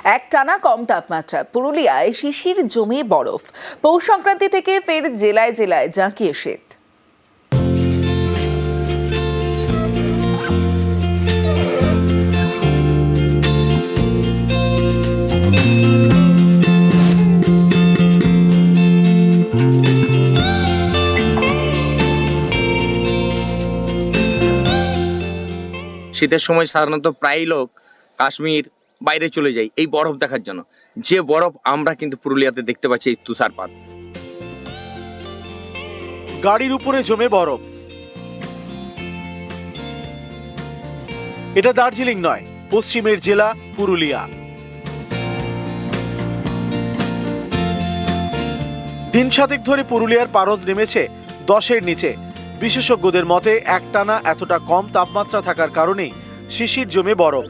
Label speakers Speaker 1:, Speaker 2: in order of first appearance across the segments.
Speaker 1: একটানা কম তাপমাত্রা, পুরুলিয়ায় শিশির জমে বরফ। পৌষ সংক্রান্তি থেকে ফের জেলায় জেলায় জাঁকিয়ে শীত।
Speaker 2: শীতের সময় সাধারণত প্রায় লোক কাশ্মীর বাইরে চলে যায় এই বরফ দেখার জন্য। যে বরফ আমরা কিন্তু পুরুলিয়াতে দেখতে পাচ্ছি, এই তুষারপাত।
Speaker 3: গাড়ির উপরে জমে বরফ। এটা দার্জিলিং নয়, পশ্চিমের জেলা পুরুলিয়া। দিন সাতেক ধরে পুরুলিয়ার পারদ নেমেছে 10-এর নিচে। বিশেষজ্ঞদের মতে একটানা এতটা কম তাপমাত্রা থাকার কারণেই শিশির জমে বরফ।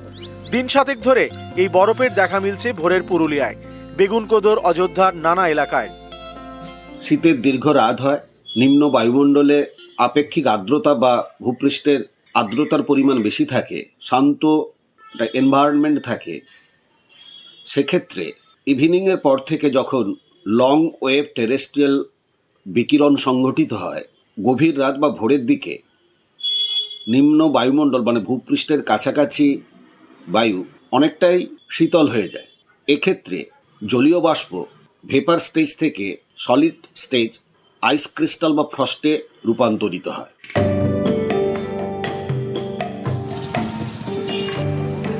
Speaker 3: দিন সাতেক ধরে এই বরফের দেখা মিলছে ভোরের পুরুলিয়ায়, বেগুনকোদর, অযোধ্যার নানা এলাকায়।
Speaker 4: শীতের দীর্ঘ রাত হয়, নিম্ন বায়ুমণ্ডলে আপেক্ষিক আর্দ্রতা বা ভূপৃষ্ঠের আর্দ্রতার পরিমাণ বেশি থাকে, শান্ত এনভায়রনমেন্ট থাকে। সেক্ষেত্রে ইভিনিংয়ের পর থেকে যখন লং ওয়েভ টেরেস্ট্রিয়াল বিকিরণ সংঘটিত হয়, গভীর রাত বা ভোরের দিকে নিম্ন বায়ুমণ্ডল মানে ভূপৃষ্ঠের কাছাকাছি বায়ু অনেকটাই শীতল হয়ে যায়। এক্ষেত্রে জলীয় বাষ্প ভেপার স্টেজ থেকে সলিড স্টেজ আইস ক্রিস্টাল বা ফ্রস্টে রূপান্তরিত হয়।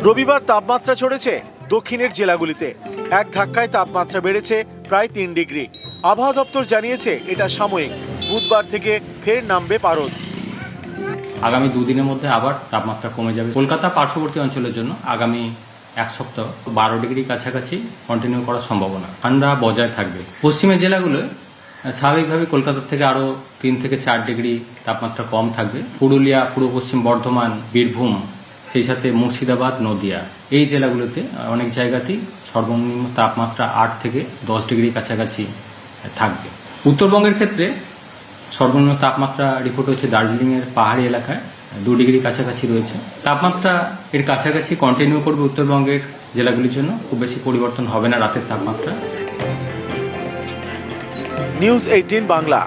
Speaker 3: রবিবার তাপমাত্রা চড়েছে দক্ষিণের জেলাগুলিতে। এক ধাক্কায় তাপমাত্রা বেড়েছে প্রায় 3 ডিগ্রি। আবহাওয়া দপ্তর জানিয়েছে এটা সাময়িক, বুধবার থেকে ফের নামবে পারদ।
Speaker 5: আগামী 2 দিনের মধ্যে আবার তাপমাত্রা কমে যাবে। কলকাতা পার্শ্ববর্তী অঞ্চলের জন্য আগামী 1 সপ্তাহ 12 ডিগ্রি কাছাকাছি কন্টিনিউ করার সম্ভাবনা, ঠান্ডা বজায় থাকবে। পশ্চিমের জেলাগুলো স্বাভাবিকভাবে কলকাতার থেকে আরও 3 থেকে 4 ডিগ্রি তাপমাত্রা কম থাকবে। পুরুলিয়া, পূর্ব পশ্চিম বর্ধমান, বীরভূম, সেই সাথে মুর্শিদাবাদ, নদিয়া, এই জেলাগুলোতে অনেক জায়গাতেই সর্বনিম্ন তাপমাত্রা 8 থেকে 10 ডিগ্রি কাছাকাছি থাকবে। উত্তরবঙ্গের ক্ষেত্রে সর্বনিম্ন তাপমাত্রা রিপোর্ট হয়েছে দার্জিলিংয়ের পাহাড়ি এলাকায় 2 ডিগ্রি কাছাকাছি রয়েছে। তাপমাত্রা এর কাছাকাছি কন্টিনিউ করবে উত্তরবঙ্গের জেলাগুলির জন্য। খুব বেশি পরিবর্তন হবে না রাতের তাপমাত্রা।
Speaker 3: নিউজ 18 বাংলা।